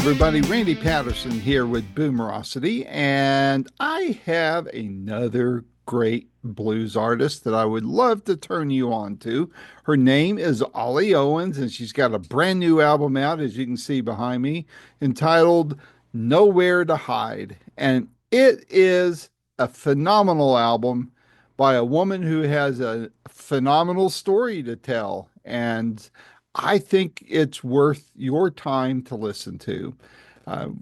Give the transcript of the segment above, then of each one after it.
everybody. Randy Patterson here with Boomerocity, and I have another great blues artist that I would love to turn you on to. Her name is Ollee Owens, and she's got a brand new album out, as you can see behind me, entitled Nowhere to Hide. And it is a phenomenal album by a woman who has a phenomenal story to tell. And I think it's worth your time to listen to.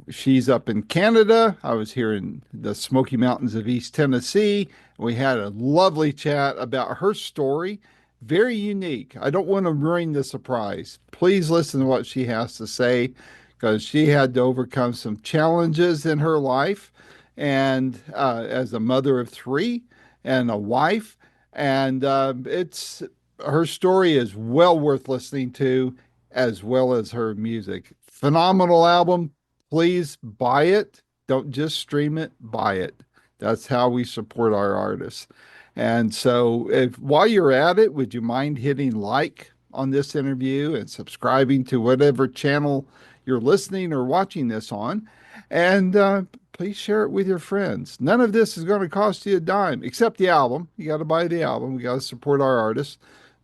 She's up in Canada. I was here in the Smoky Mountains of East Tennessee. We had a lovely chat about her story. Very unique. I don't want to ruin the surprise. Please listen to what she has to say because she had to overcome some challenges in her life and as a mother of three and a wife. And it's her story is well worth listening to, as well as her music. Phenomenal album. Please buy it. Don't just stream it, buy it. That's how we support our artists. And so, if while you're at it, would you mind hitting like on this interview and subscribing to whatever channel you're listening or watching this on? And please share it with your friends. None of this is going to cost you a dime, except the album. You got to buy the album. We got to support our artists.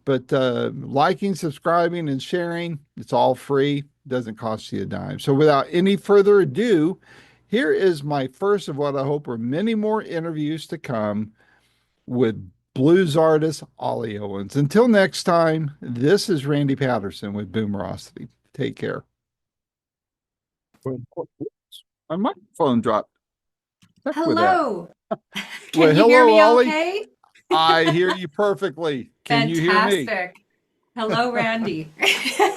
But liking, subscribing, and sharing, it's all free. Doesn't cost you a dime. So without any further ado, here is my first of what I hope are many more interviews to come with blues artist Ollee Owens. Until next time, this is Randy Patterson with Boomerocity. Take care. My microphone dropped. Heck with that. Hello. Well, Can you hear hello, me Ollee. okay? I hear you perfectly. Can you hear me? Fantastic. Hello, Randy.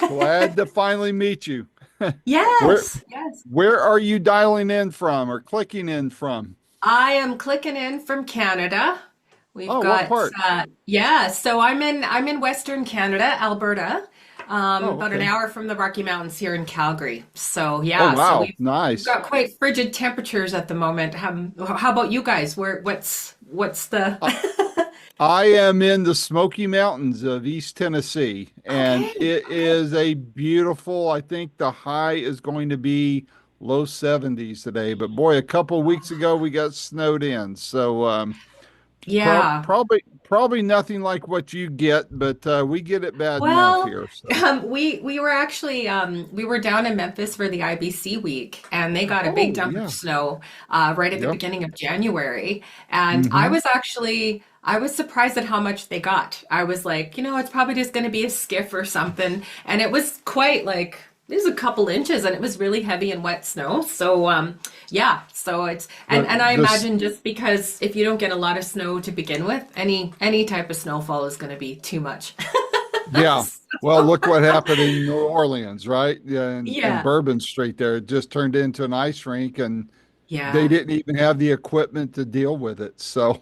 Glad to finally meet you. Where Yes, yes. where are you dialing in from or clicking in from? I am clicking in from Canada. We've Oh, what got part? yeah, so I'm in Western Canada, Alberta. Oh, About an okay. hour from the Rocky Mountains here in Calgary. So Oh, yeah, so wow. we've Nice. got quite frigid temperatures at the moment. How about you guys? What's the Uh, I am in the Smoky Mountains of East Tennessee, and Okay, it okay. is a beautiful, I think the high is going to be low 70s today. But boy, a couple of weeks ago we got snowed in. So Yeah. probably nothing like what you get, but we get it bad enough Well, here. So, we were actually we were down in Memphis for the IBC week, and they got a big oh, dump of yeah. snow right at the Yep. beginning of January, and Hmm. I was surprised at how much they got. I was like, it's probably just going to be a skiff or something, and it was quite like it was a couple inches, and it was really heavy and wet snow. So yeah, so it's The and I this imagine just because if you don't get a lot of snow to begin with, any type of snowfall is going to be too much. Yeah. Well, look what happened in New Orleans, right? Yeah, and Yeah. Bourbon Street there. It just turned into an ice rink and they Yeah. didn't even have the equipment to deal with it. So,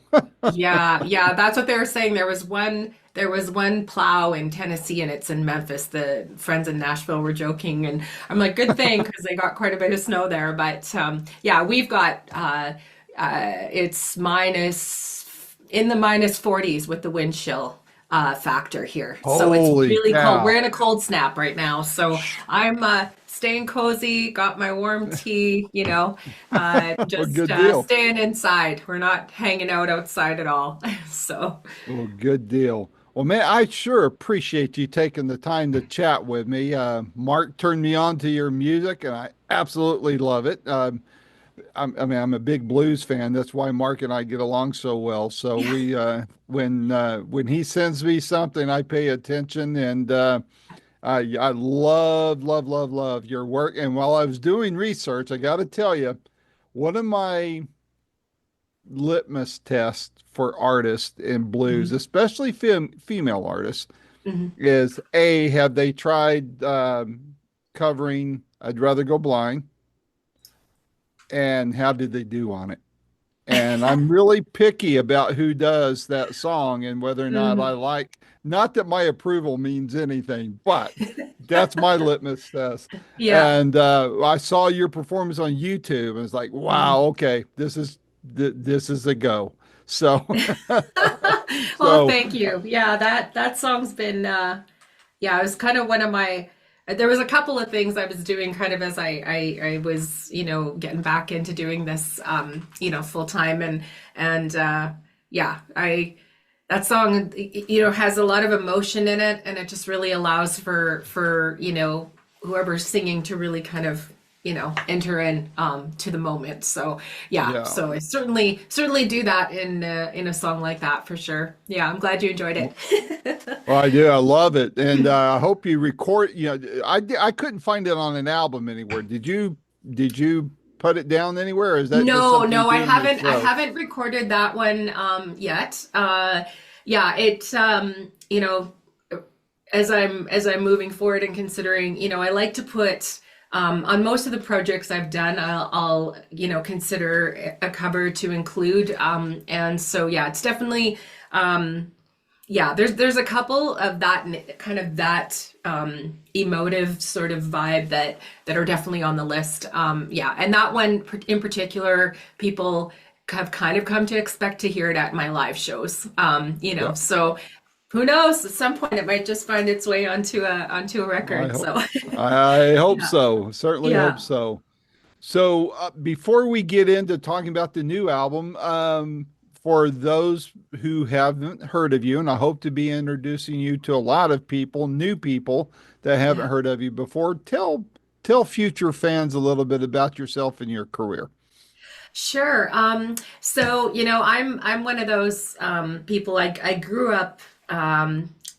Yeah. Yeah. That's what they were saying. There was one plow in Tennessee and it's in Memphis. The friends in Nashville were joking and I'm like, good thing because they got quite a bit of snow there. But yeah, we've got it's in the minus 40s with the wind chill factor here. So it's holy really cold. We're cow. in a cold snap right now. So I'm staying cozy, got my warm tea, Well, just good deal. staying inside. We're not hanging out outside at all. So, Well, good deal. Well, man, I sure appreciate you taking the time to chat with me. Mark turned me on to your music, and I absolutely love it. I mean, I'm a big blues fan. That's why Mark and I get along so well. So when he sends me something, I pay attention, and I love, love, love, love your work. And while I was doing research, I got to tell you, one of my litmus tests for artists in blues, mhm, especially female artists, mhm. is A, have they tried covering I'd Rather Go Blind? And how did they do on it? And I'm really picky about who does that song and whether or not I Mhm. like, not that my approval means anything, but that's my litmus test. Yeah. And I saw your performance on YouTube and it's like, wow, Mhm. okay, this is a go. So, Well, so thank you. Yeah, that song's been yeah, it was kind of one of my there was a couple of things I was doing kind of as I was, getting back into doing this, full time, and yeah, that song, has a lot of emotion in it, and it just really allows for whoever's singing to really kind of enter in to the moment. So yeah, Yeah. so I certainly do that in a song like that for sure. Yeah, I'm glad you enjoyed it. Well, I do. I love it, and I hope you record. I couldn't find it on an album anywhere. Did you put it down anywhere, or is that just No, something you no, I do in your haven't. I show? haven't recorded that one yet. Yeah, as I'm moving forward and considering, I like to put on most of the projects I've done, I'll consider a cover to include. And so yeah, it's definitely yeah, there's a couple of kind of that emotive sort of vibe that are definitely on the list. Yeah, and that one in particular, people have kind of come to expect to hear it at my live shows. Yeah, So who knows? At some point, it might just find its way onto a I record. hope. So I hope yeah, so. Certainly hope yeah. so. So before we get into talking about the new album, for those who haven't heard of you, and I hope to be introducing you to a lot of people, new people that haven't Yeah. heard of you before, tell future fans a little bit about yourself and your career. Sure. So I'm one of those people. I grew up,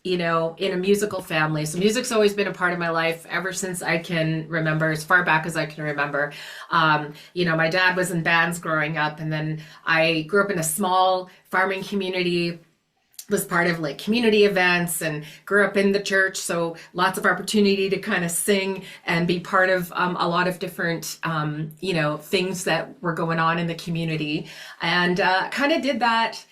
in a musical family. So music's always been a part of my life ever since I can remember, as far back as I can remember. My dad was in bands growing up, and then I grew up in a small farming community, was part of like community events and grew up in the church, so lots of opportunity to kind of sing and be part of a lot of different things that were going on in the community, and kind of did that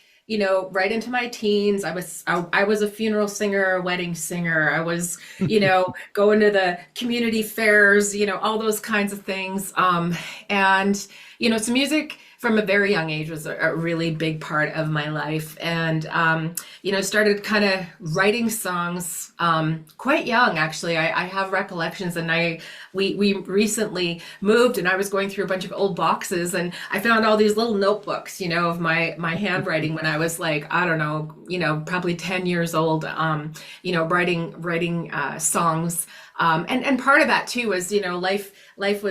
right into my teens. I was a funeral singer, a wedding singer. I was, going to the community fairs, all those kinds of things. And so music from a very young age was a really big part of my life, and started kind of writing songs quite young. Actually, I have recollections, and we recently moved, and I was going through a bunch of old boxes, and I found all these little notebooks, of my handwriting when I was like, I don't know, probably 10 years old, writing songs. And part of that too was, life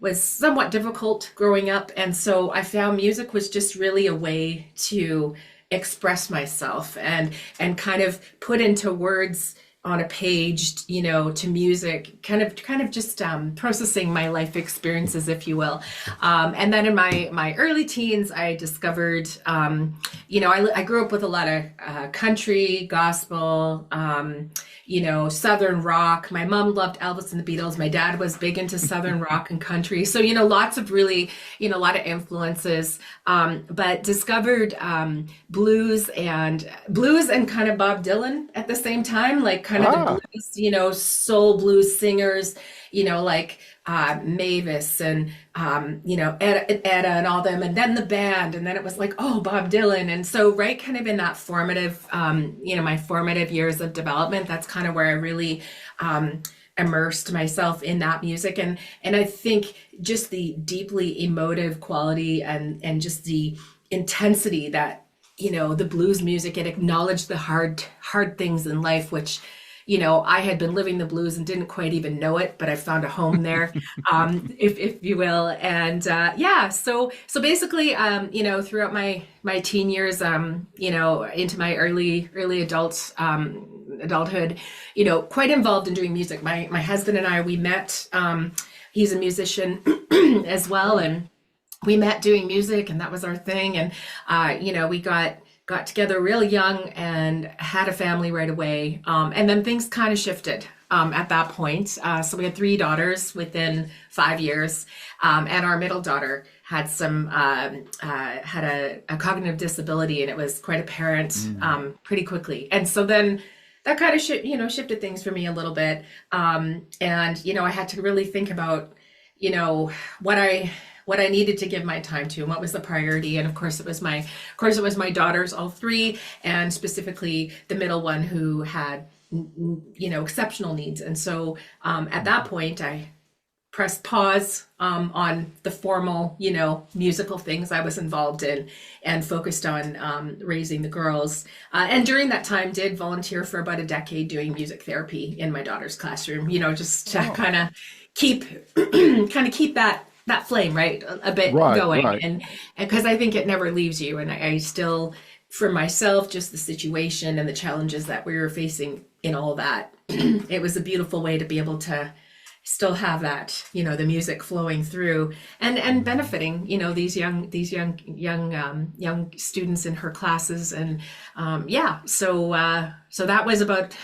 was somewhat difficult growing up, and so I found music was just really a way to express myself and kind of put into words on a page, to music, kind of just processing my life experiences, if you will. And then in my early teens, I discovered, I grew up with a lot of country, gospel, Southern rock. My mom loved Elvis and the Beatles. My dad was big into Southern rock and country. So, lots of really, a lot of influences, but discovered blues and kind of Bob Dylan at the same time, like kind of the Ah, blues, soul blues singers, like Mavis and Etta and all them, and then the band, and then it was like, oh, Bob Dylan. And so right kind of in that formative, my formative years of development, that's kind of where I really immersed myself in that music, and I think just the deeply emotive quality and just the intensity that the blues music, it acknowledged the hard things in life, which I had been living the blues and didn't quite even know it, but I found a home there, if you will. And yeah, so basically, throughout my teen years, into my early adulthood, quite involved in doing music. My husband and I, we met. He's a musician as well, and we met doing music, and that was our thing. And we got together real young and had a family right away. And then things kind of shifted at that point. So we had three daughters within 5 years, and our middle daughter had a cognitive disability, and it was quite apparent mm, pretty quickly. And so then that kind of shifted things for me a little bit. And I had to really think about what I needed to give my time to and what was the priority. And of course it was my daughters, all three, and specifically the middle one, who had exceptional needs. And so at that point, I pressed pause on the formal, musical things I was involved in and focused on raising the girls. And during that time, did volunteer for about a decade doing music therapy in my daughter's classroom, just to Oh, keep, kind of keep that flame, right, a bit right, going. right. And because I think it never leaves you. And I still, for myself, just the situation and the challenges that we were facing in all that, it was a beautiful way to be able to still have that, the music flowing through and Mhm. benefiting, these young students in her classes. And yeah, so that was about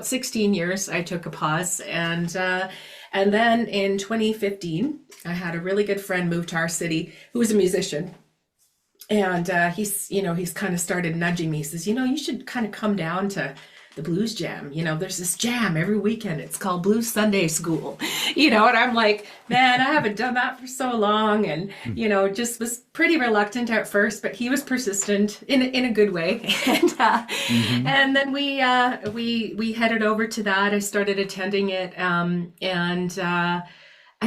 16 years. I took a pause, and then in 2015, I had a really good friend move to our city who was a musician. And he's kind of started nudging me. He says, you should kind of come down to the blues jam. There's this jam every weekend. It's called Blues Sunday School. And I'm like, man, I haven't done that for so long. And, just was pretty reluctant at first, but he was persistent in a good way. Hmm. And then we headed over to that. I started attending it. And I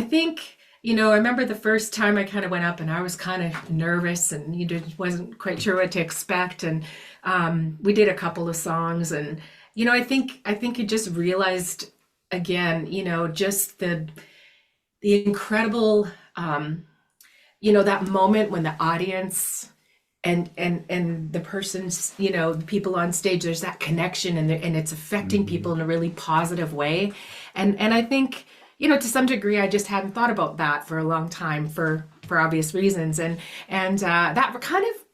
think, I remember the first time I kind of went up and I was kind of nervous and wasn't quite sure what to expect. And we did a couple of songs, and I think I just realized again, just the incredible, that moment when the audience and the person's, the people on stage, there's that connection, and it's affecting people Hmm. in a really positive way. And I think, to some degree, I just hadn't thought about that for a long time for obvious reasons. And that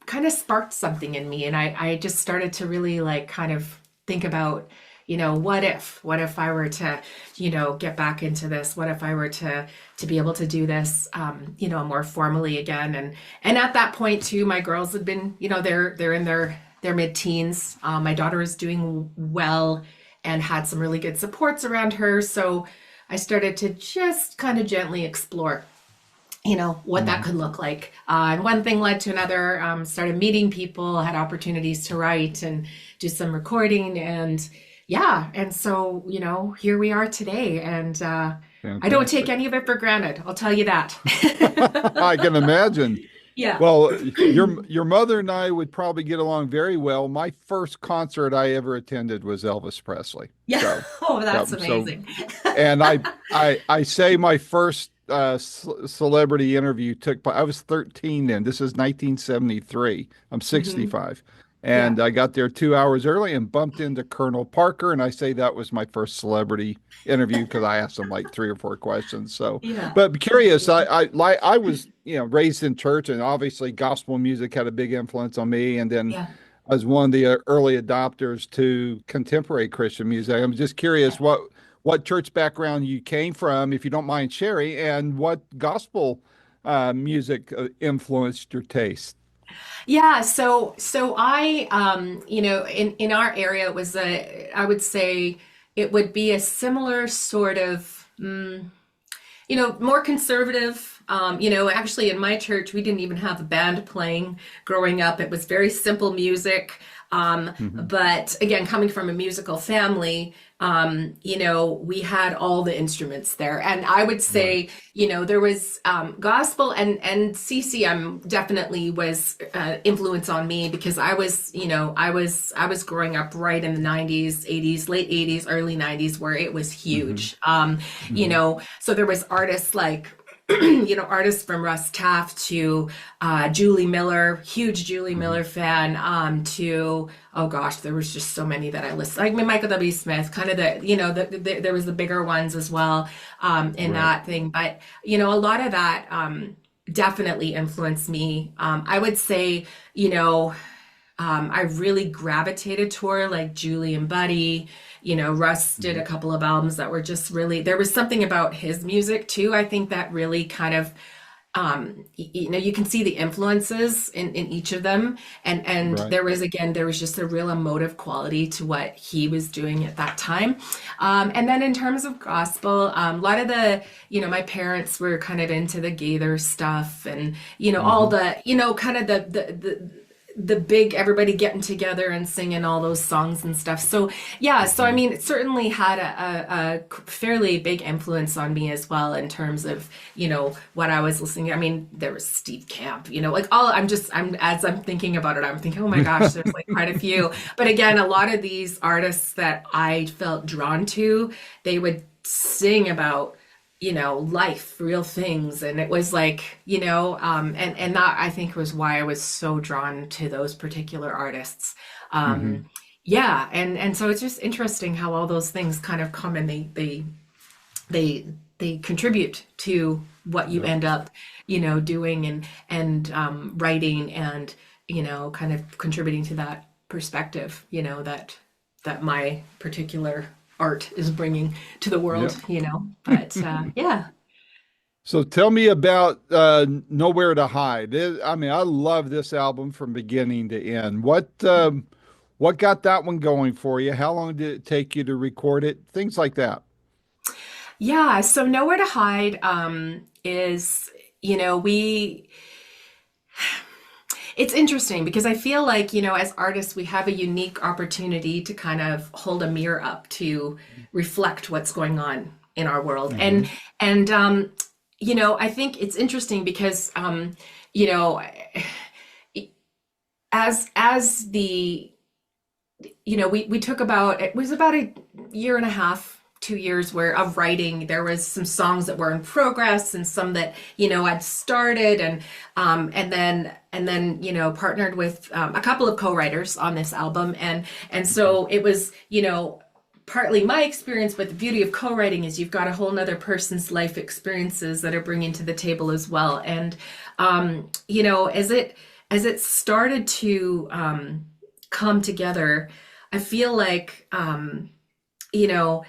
kind of sparked something in me. And I just started to really like kind of think about, what if I were to, get back into this? What if I were to be able to do this, more formally again? And at that point too, my girls had been, they're in their mid-teens. My daughter is doing well and had some really good supports around her. So I started to just kind of gently explore, what that Hmm. could look like. And one thing led to another. Started meeting people, had opportunities to write and do some recording, and yeah. And so, here we are today. And I don't take Fantastic. any of it for granted. I'll tell you that. I can imagine. Yeah. Well, your mother and I would probably get along very well. My first concert I ever attended was Elvis Presley. Yeah. So, Oh, yeah. that's So, amazing. and I say my first celebrity interview I was 13 then. This is 1973. I'm Hmm. 65. Yeah. And I got there 2 hours early and bumped into Colonel Parker. And I say that was my first celebrity interview because I asked him like three or four questions. So, Yeah. but curious, Amazing. I was, raised in church, and obviously gospel music had a big influence on me. And then Yeah. I was one of the early adopters to contemporary Christian music. I'm just curious Yeah. what church background you came from, if you don't mind sharing, and what gospel music influenced your taste. Yeah, so I in our area it was I would say it would be a similar sort of more conservative. Actually, in my church, we didn't even have a band playing growing up. It was very simple music. Hmm. But again, coming from a musical family, we had all the instruments there. And I would Right. say, there was gospel and CCM definitely was influence on me because I was growing up right in the 90s, 80s, late 80s, early 90s where it was Hmm. huge. Hmm. So there was artists like artists from Russ Taff to Julie Miller, huge Julie Hmm. Miller fan, to, oh gosh, there was just so many that I listed. Like Michael W. Smith, kind of there was the bigger ones as well in Right. that thing. But, a lot of that definitely influenced me. I would say, you know, I really gravitated toward like Julie and Buddy. Russ did Hmm. a couple of albums that were just really, there was something about his music too, I think that really kind of, you can see the influences in each of them. And Right. there was just a real emotive quality to what he was doing at that time. And then in terms of gospel, a lot of my parents were kind of into the Gaither stuff and, all Hmm. the, kind of the big everybody getting together and singing all those songs and stuff. So yeah, so I Mhm. mean, it certainly had a fairly big influence on me as well in terms of, what I was listening to. I mean, there was Steve Camp, like all I'm as I'm thinking about it, I'm thinking, oh my gosh, there's like quite a few. But again, a lot of these artists that I felt drawn to, they would sing about life, real things. And it was like, and that I think was why I was so drawn to those particular artists. Mhm. Yeah. And so it's just interesting how all those things kind of come and they, they contribute to what you Yep. end up, doing and writing and, kind of contributing to that perspective, that my particular art is bringing to the world, Yep. But yeah. So tell me about Nowhere to Hide. I mean, I love this album from beginning to end. What got that one going for you? How long did it take you to record it? Things like that. Yeah, so Nowhere to Hide is, we it's interesting because I feel like, as artists, we have a unique opportunity to kind of hold a mirror up to reflect what's going on in our world. Hmm. And I think it's interesting because you know, as the we took about it was about a year and a half, 2 years where of writing. There was some songs that were in progress and some that I'd started and then partnered with a couple of co-writers on this album, and so it was partly my experience, but the beauty of co-writing is you've got a whole nother person's life experiences that are bringing to the table as well. And as it started to come together, I feel like you know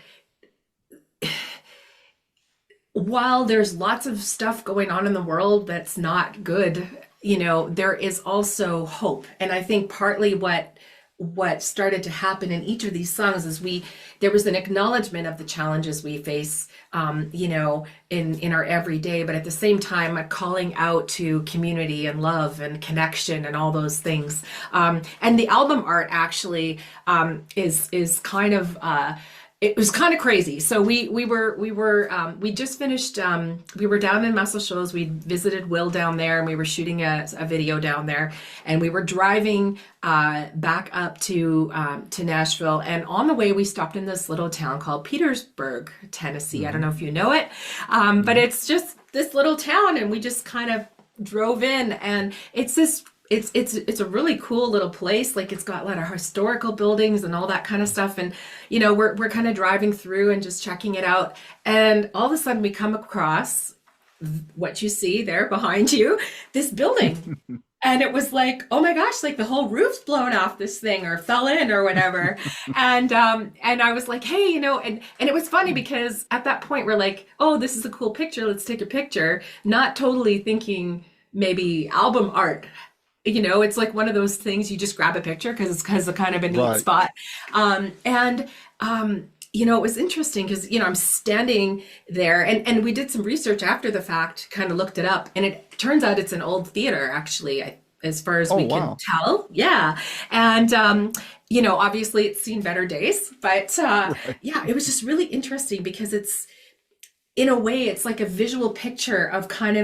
while there's lots of stuff going on in the world that's not good, there is also hope. And I think partly what started to happen in each of these songs is there was an acknowledgement of the challenges we face, in our everyday, but at the same time, a calling out to community and love and connection and all those things. And the album art actually is kind of it was kind of crazy. So we just finished. We were down in Muscle Shoals. We visited Will down there, and we were shooting a video down there. And we were driving back up to Nashville. And on the way, we stopped in this little town called Petersburg, Tennessee. I don't Hmm. know if you know it, but Hmm. it's just this little town, and we just kind of drove in, and it's this it's a really cool little place. Like it's got a lot of historical buildings and all that kind of stuff. And we're kind of driving through and just checking it out. And all of a sudden we come across what you see there behind you, this building. And it was like, oh my gosh, like the whole roof's blown off this thing or fell in or whatever. And I was like, hey, and it was funny because at that point we're like, oh, this is a cool picture. Let's take a picture. Not totally thinking maybe album art. It's like one of those things you just grab a picture because it's kind of a neat Right. spot. And it was interesting because I'm standing there, and we did some research after the fact, kind of looked it up, and it turns out it's an old theater actually, as far as Oh, we can wow. tell. Yeah. And obviously it's seen better days, but Right. yeah, it was just really interesting because it's in a way it's like a visual picture of kind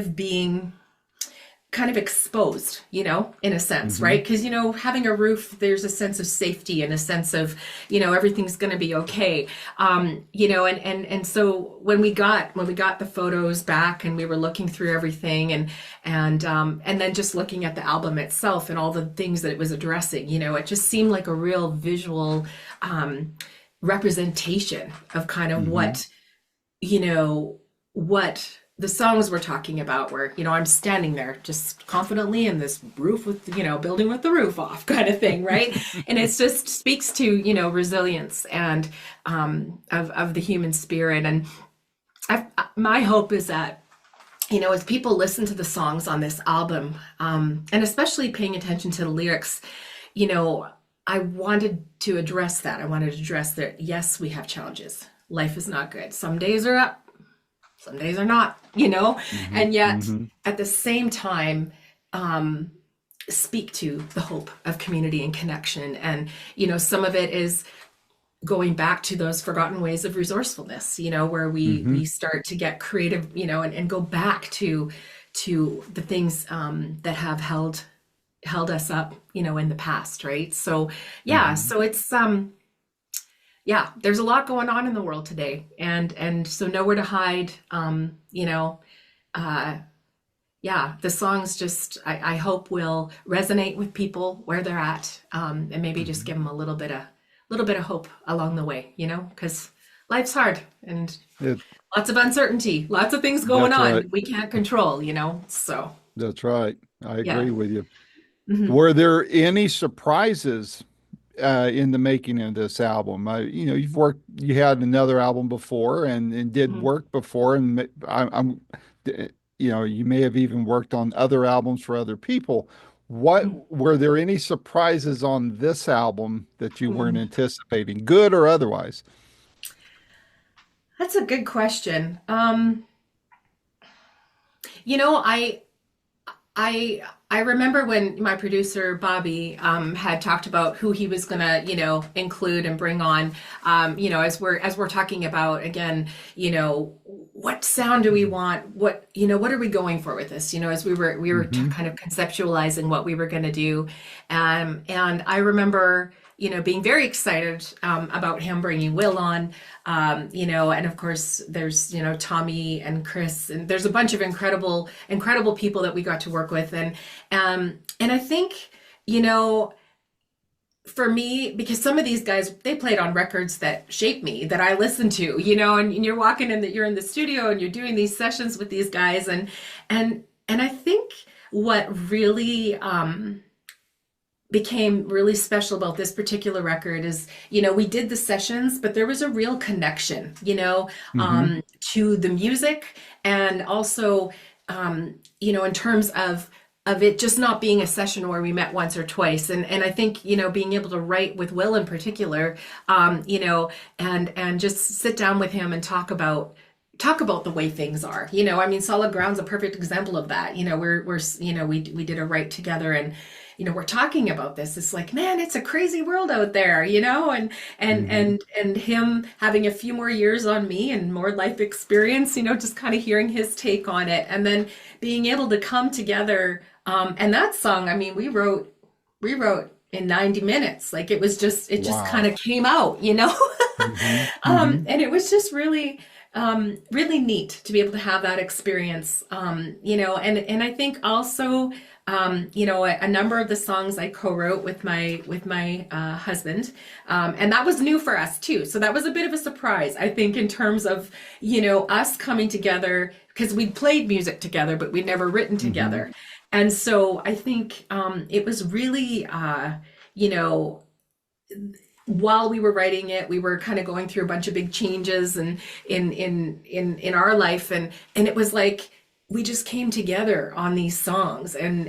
of exposed, in a sense, Hmm. right? Because, having a roof, there's a sense of safety and a sense of, everything's going to be okay. And so when we got the photos back and we were looking through everything and then just looking at the album itself and all the things that it was addressing, it just seemed like a real visual representation of kind of Hmm. what the songs we're talking about where I'm standing there just confidently in this roof with building with the roof off kind of thing, right? And it just speaks to resilience and of the human spirit. And my hope is that as people listen to the songs on this album, and especially paying attention to the lyrics, you know I wanted to address that. I wanted to address that, yes, we have challenges. Life is not good. Some days are up, some days are not, Hmm. and yet Hmm. at the same time, speak to the hope of community and connection. And, some of it is going back to those forgotten ways of resourcefulness, where we Hmm. start to get creative, and go back to the things that have held us up, in the past, right? So yeah, Hmm. so it's yeah, there's a lot going on in the world today, and so nowhere to hide. Uh, yeah, the songs just I hope will resonate with people where they're at, and maybe just Hmm. give them a little bit of hope along the way, because life's hard and It, lots of uncertainty, lots of things going that's right. on we can't control, so That's right. I yeah. agree with you. Hmm. Were there any surprises in the making of this album? You had another album before and did Hmm. work before, and I'm, you may have even worked on other albums for other people. What were there any surprises on this album that you weren't Hmm. anticipating, good or otherwise? That's a good question. You know, I I remember when my producer Bobby had talked about who he was gonna, include and bring on. As we're talking about again, what sound do we want? What are we going for with this? As we were Mm-hmm. kind of conceptualizing what we were gonna do, and I remember. Being very excited about him bringing Will on, and of course there's Tommy and Chris, and there's a bunch of incredible people that we got to work with, and I think you know for me, because some of these guys they played on records that shaped me, that I listened to, and you're walking in that you're in the studio and you're doing these sessions with these guys, and I think what really became really special about this particular record is, we did the sessions, but there was a real connection, Mm-hmm. to the music, and also, in terms of it just not being a session where we met once or twice. And I think, being able to write with Will in particular, and just sit down with him and talk about the way things are. I mean, Solid Ground's a perfect example of that. We did a write together, and we're talking about this. It's like, man, it's a crazy world out there, and and Mm-hmm. and and him having a few more years on me and more life experience, just kind of hearing his take on it, and then being able to come together. And that song, I mean, we wrote in 90 minutes. Like it just kind Wow. of came out, Mm-hmm. Mm-hmm. And it was just really neat to be able to have that experience. And I think also, a number of the songs I co-wrote with my husband, and that was new for us too. So that was a bit of a surprise, I think, in terms of us coming together, because we'd played music together, but we'd never written Mm-hmm. together. And so I think it was really, you know, while we were writing it, we were kind of going through a bunch of big changes and in our life, and it was like we just came together on these songs, and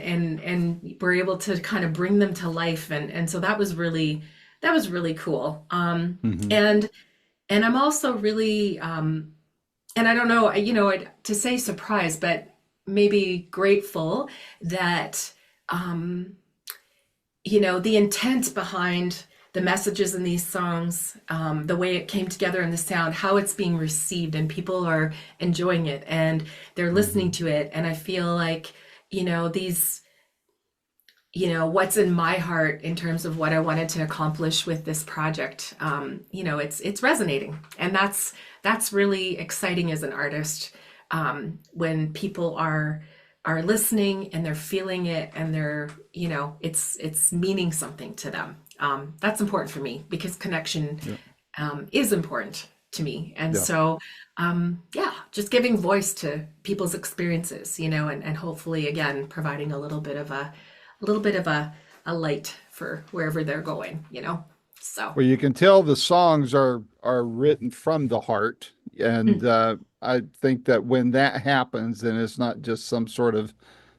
we're able to kind of bring them to life, and so that was really cool. Mm-hmm. And I'm also really and I don't know, to say surprised, but maybe grateful that the intent behind the messages in these songs, the way it came together in the sound, how it's being received, and people are enjoying it and they're listening Mm-hmm. to it. And I feel like, these, what's in my heart in terms of what I wanted to accomplish with this project, it's resonating, and that's really exciting as an artist, when people are listening and they're feeling it, and they're it's meaning something to them. That's important for me because connection Yeah. is important to me, and Yeah. so yeah, just giving voice to people's experiences, and hopefully again providing a little bit of a light for wherever they're going. So Well, you can tell the songs are written from the heart, and mm, I think that when that happens, then it's not just some sort of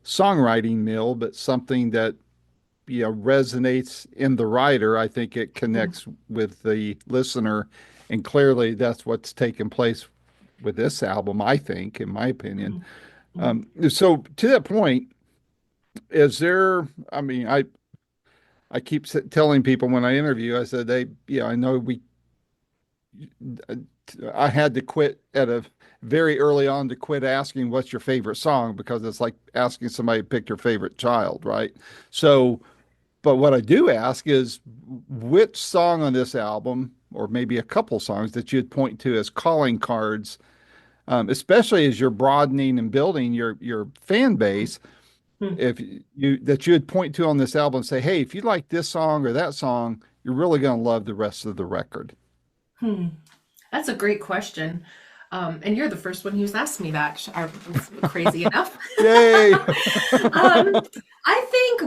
songwriting mill, but something that resonates in the writer. I think it mm, connects with the listener, and clearly that's what's taken place with this album. I think, in my opinion. mm, mm, So to that point, Is there, I mean, I keep telling people when I interview, I said I know I had to quit at a very early on to quit asking what's your favorite song because it's like asking somebody to pick your favorite child, right? So, but what I do ask is which song on this album, or maybe a couple songs that you'd point to as calling cards, especially as you're broadening and building your fan base, Hmm. if you that you would point to on this album and say, hey, if you like this song or that song, you're really going to love the rest of the record. Hmm. That's a great question. And you're the first one who's asked me that. Crazy enough. Yay! um, I think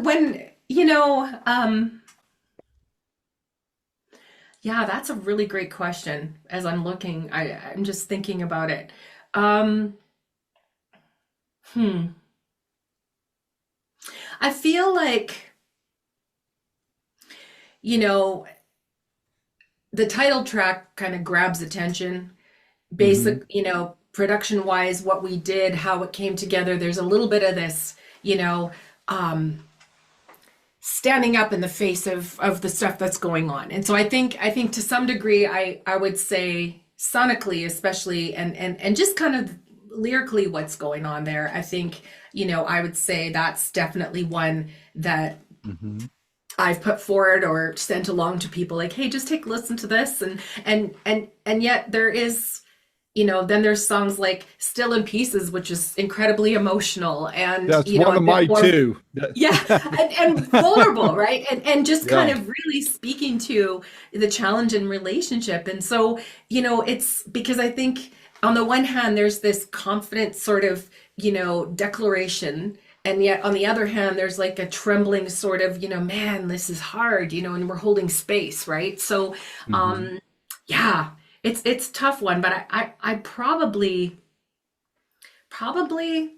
yeah, that's a really great question. As I'm looking, I'm just thinking about it. Um, hmm. I feel like, you know, the title track kind of grabs attention. Hmm. Basic, production wise, what we did, how it came together. There's a little bit of this, you know, um, standing up in the face of the stuff that's going on. And so I think to some degree I would say sonically especially and just kind of lyrically what's going on there. I think, I would say that's definitely one that Hmm. I've put forward or sent along to people like, hey, just take a listen to this. And yet there is, then there's songs like Still in Pieces, which is incredibly emotional and, That's one a of bit my more, two. yeah, and vulnerable, right? And just kind Yeah. of really speaking to the challenge in relationship. And so, it's because I think on the one hand, there's this confident sort of, declaration. And yet on the other hand, there's like a trembling sort of, man, this is hard, and we're holding space, right? So, Hmm. um, yeah, it's a tough one, but I probably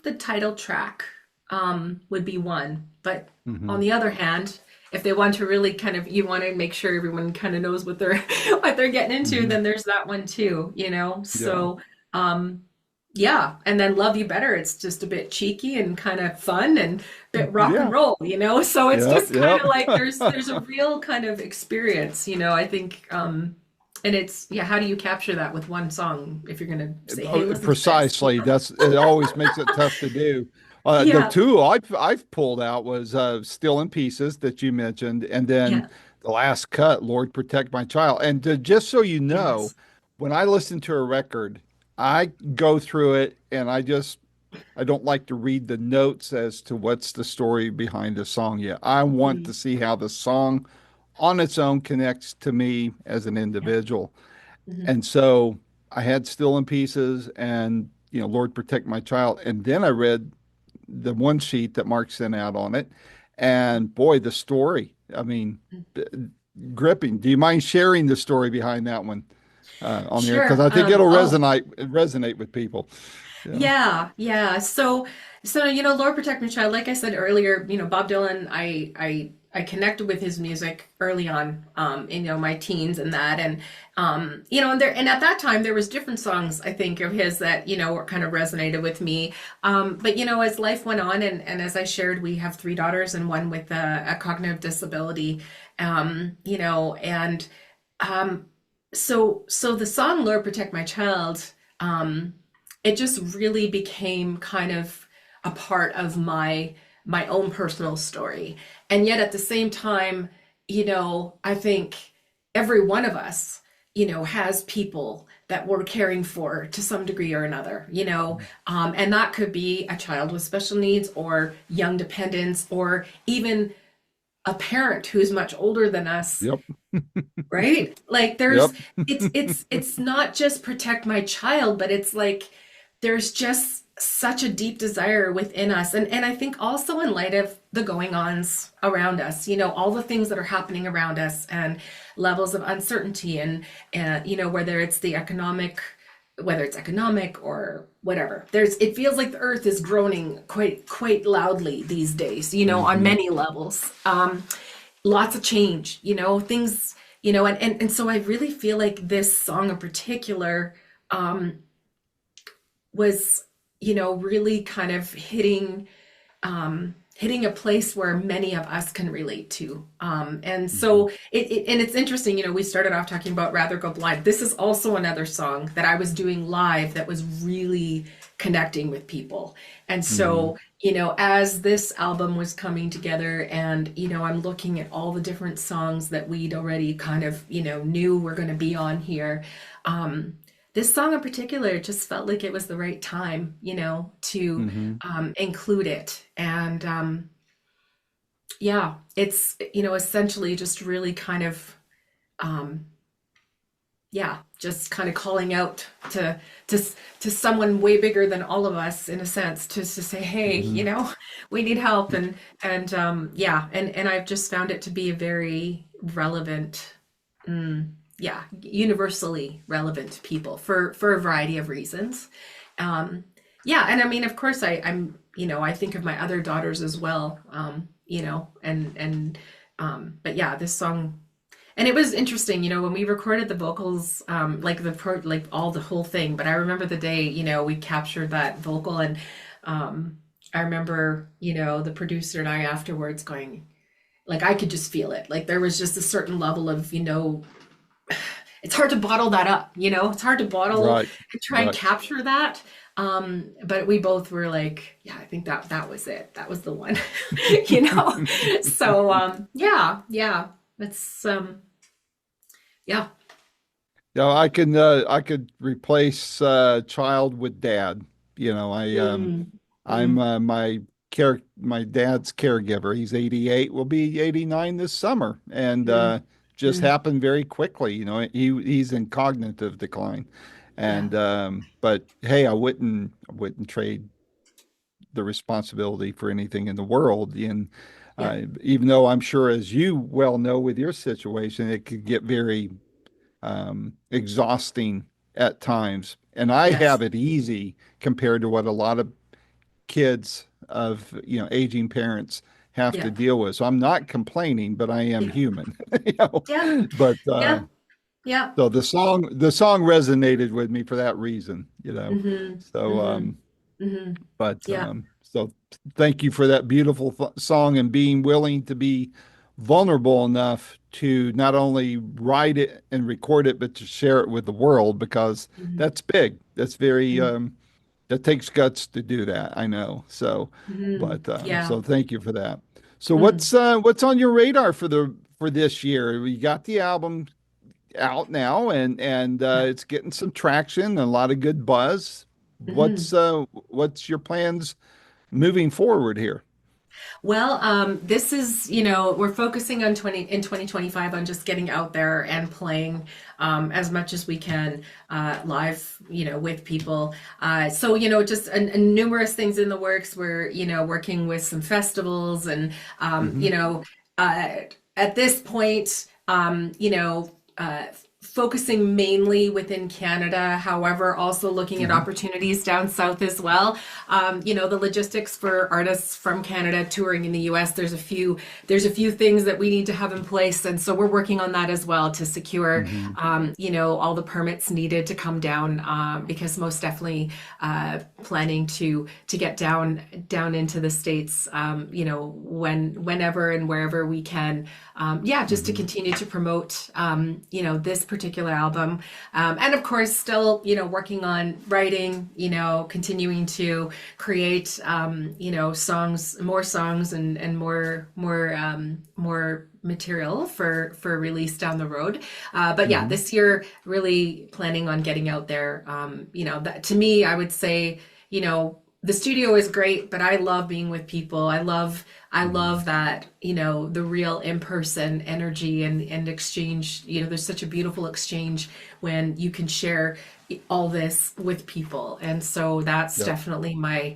the title track would be one. But on Hmm. the other hand, if they want to really kind of, you want to make sure everyone kind of knows what they're what they're getting into, Hmm. then there's that one too. Yeah. So yeah, and then Love You Better, it's just a bit cheeky and kind of fun and a bit rock and Yeah. roll. So it's Yep. just kind Yep. of like there's a real kind of experience. I think and it's, yeah, how do you capture that with one song if you're gonna say, hey, listen to this? Precisely. That's it. Always makes it tough to do. The Yeah, two I've pulled out was "Still in Pieces" that you mentioned, and then yeah, the last cut, "Lord Protect My Child." And just so you know, yes. when I listen to a record, I go through it, and I don't like to read the notes as to what's the story behind the song yet. I want to Mm, see how the song on its own connects to me as an yeah. individual. Mhm. And so I had Still in Pieces and, Lord Protect My Child. And then I read the one sheet that Mark sent out on it. And boy, the story, I mean, b- gripping. Do you mind sharing the story behind that one on the air? Because Sure. I think it'll Oh, resonate with people. Yeah. yeah, yeah. So Lord Protect My Child, like I said earlier, Bob Dylan, I connected with his music early on, in my teens and that, and at that time there was different songs I think of his that were kind of resonated with me. But as life went on, and as I shared, we have three daughters and one with a cognitive disability, and um, so the song Lord Protect My Child. It just really became kind of a part of my own personal story. And yet at the same time, I think every one of us, has people that we're caring for to some degree or another. And that could be a child with special needs or young dependents or even a parent who's much older than us, Yep. right? Like Yep. it's not just protect my child, but it's like there's just such a deep desire within us. And I think also in light of the going ons around us, all the things that are happening around us and levels of uncertainty and whether it's economic or whatever. It feels like the earth is groaning quite loudly these days, on Hmm. many levels. Lots of change, things, and so I really feel like this song in particular was, really kind of hitting hitting a place where many of us can relate to. And Hmm. so and it's interesting, we started off talking about Rather Go Blind. This is also another song that I was doing live that was really connecting with people. And Hmm. so, as this album was coming together and, I'm looking at all the different songs that we'd already kind of, knew were going to be on here. Um, this song in particular just felt like it was the right time, to Hmm. include it. And yeah, it's, essentially just really kind of, um, yeah, just kind of calling out to to someone way bigger than all of us in a sense, to say, hey, Hmm. we need help. And yeah, and I've just found it to be a very relevant, yeah, universally relevant people for a variety of reasons. Um, yeah, and I mean, of course, I'm, I think of my other daughters as well. But yeah, this song, and it was interesting, when we recorded the vocals, like all the whole thing. But I remember the day, we captured that vocal, and I remember, the producer and I afterwards going, like, I could just feel it. Like there was just a certain level of, it's hard to bottle that up, it's hard to bottle Right. and try and Right. capture that. But we both were like, yeah, I think that was it. That was the one, you know? So, yeah, it's, yeah. No, I could replace child with dad. You know, Mm, I'm mm, my dad's caregiver. He's 88, will be 89 this summer, and mm, just mm, happened very quickly. You know, he's in cognitive decline, yeah, and but hey, I wouldn't trade the responsibility for anything in the world. And yeah, even though I'm sure, as you well know, with your situation, it could get very exhausting at times. And I yes, have it easy compared to what a lot of kids of, aging parents have to yeah, deal with. So I'm not complaining, but I am yeah, human, yeah, But yeah, yeah. so the song resonated with me for that reason. Mm-hmm, So mm-hmm, mm-hmm. but Yeah, so thank you for that beautiful song and being willing to be vulnerable enough to not only write it and record it, but to share it with the world because mm-hmm, that's big. That's very that takes guts to do that. I know. So, mm-hmm, but yeah. so thank you for that. So Mm, what's on your radar for this year? We got the album out now, and yeah. it's getting some traction, a lot of good buzz. Mm-hmm. What's your plans moving forward here? Well, this is, we're focusing on 2025 on just getting out there and playing as much as we can live, with people. So, just numerous things in the works. We're, working with some festivals and, Hmm. uh, at this point, focusing mainly within Canada, however, also looking at Hmm. opportunities down south as well. The logistics for artists from Canada touring in the US, there's a few things that we need to have in place. And so we're working on that as well to secure, Hmm. all the permits needed to come down, because most definitely planning to get down into the States, whenever and wherever we can. Yeah, just to Hmm. continue to promote, this particular album. And of course, still, working on writing, continuing to create, more songs and more material for release down the road. But yeah, Hmm. this year, really planning on getting out there. That to me, I would say, the studio is great, but I love being with people. I love that, the real in-person energy and exchange. There's such a beautiful exchange when you can share all this with people. And so that's Yep. definitely my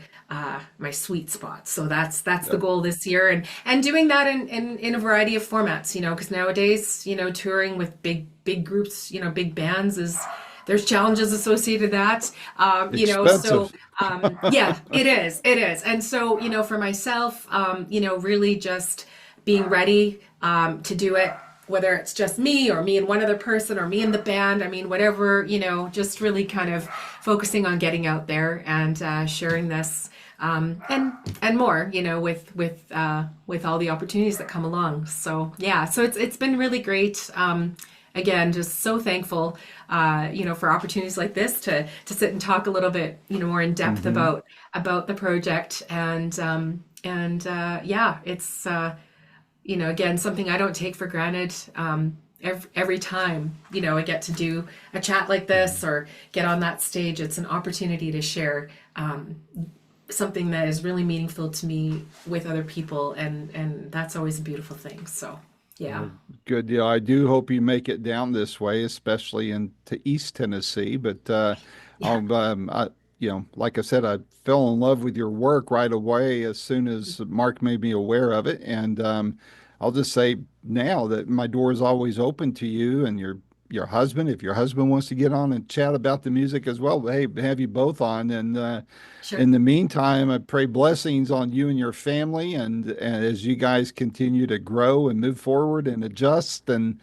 sweet spot. So that's the Yep. goal this year, and doing that in a variety of formats, because nowadays, touring with big groups, big bands is there's challenges associated with that. So Expensive. yeah, it is. And so, for myself, really just being ready to do it, whether it's just me or me and one other person or me and the band, I mean, whatever, just really kind of focusing on getting out there and sharing this, and more, with all the opportunities that come along. So yeah, so it's been really great. Again, just so thankful, for opportunities like this to sit and talk a little bit, more in depth Hmm. about the project, and yeah, it's again, something I don't take for granted. Every time, I get to do a chat like this or get on that stage, it's an opportunity to share something that is really meaningful to me with other people, and that's always a beautiful thing. So, yeah, Well, good deal. I do hope you make it down this way, especially into East Tennessee. But yeah, I'll, like I said, I fell in love with your work right away as soon as Mark made me aware of it. And I'll just say now that my door is always open to you and your husband. If your husband wants to get on and chat about the music as well, hey, have you both on. And sure. in the meantime, I pray blessings on you and your family, and as you guys continue to grow and move forward and adjust and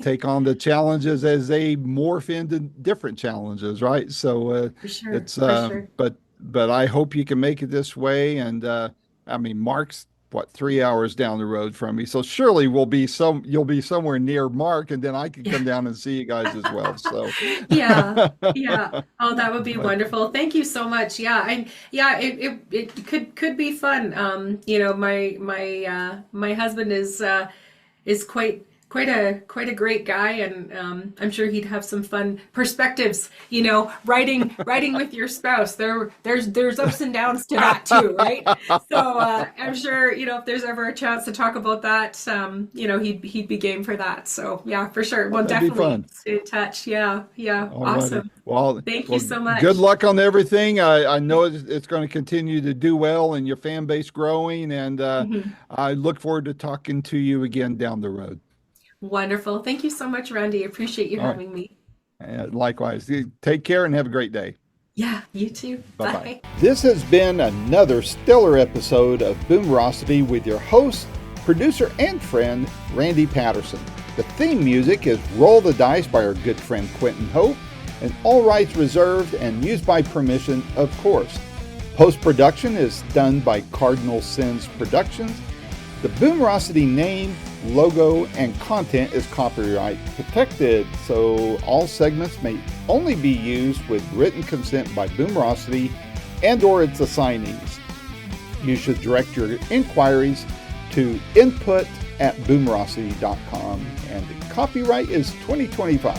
take on the challenges as they morph into different challenges, right? So For sure, it's for sure. but I hope you can make it this way. And I mean, Mark's what 3 hours down the road from me, so surely you'll be somewhere near Mark, and then I can Yeah. come down and see you guys as well. So, Yeah, yeah. Oh, that would be but wonderful. Thank you so much. Yeah, and yeah, it could be fun. My husband is quite a great guy, and I'm sure he'd have some fun perspectives. Writing with your spouse. There's ups and downs to that too, right? So I'm sure if there's ever a chance to talk about that, he'd be game for that. So yeah, for sure. oh, Well, that'd be definitely fun. stay in touch. Yeah, yeah, All righty. awesome. Well, Thank you well, so good much. luck on everything. I know it's going to continue to do well and your fan base growing, and Mhm. I look forward to talking to you again down the road. Wonderful. Thank you so much, Randy. Appreciate you All right. having me. Likewise. Take care and have a great day. Yeah, you too. Bye bye. Bye. This has been another stellar episode of Boomerocity with your host, producer, and friend, Randy Patterson. The theme music is Roll the Dice by our good friend Quentin Hope, and all rights reserved and used by permission, of course. Post-production is done by Cardinal Sins Productions. The Boomerocity name, logo, and content is copyright protected, so all segments may only be used with written consent by Boomerocity and or its assignees. You should direct your inquiries to input@boomerocity.com, and the copyright is 2025.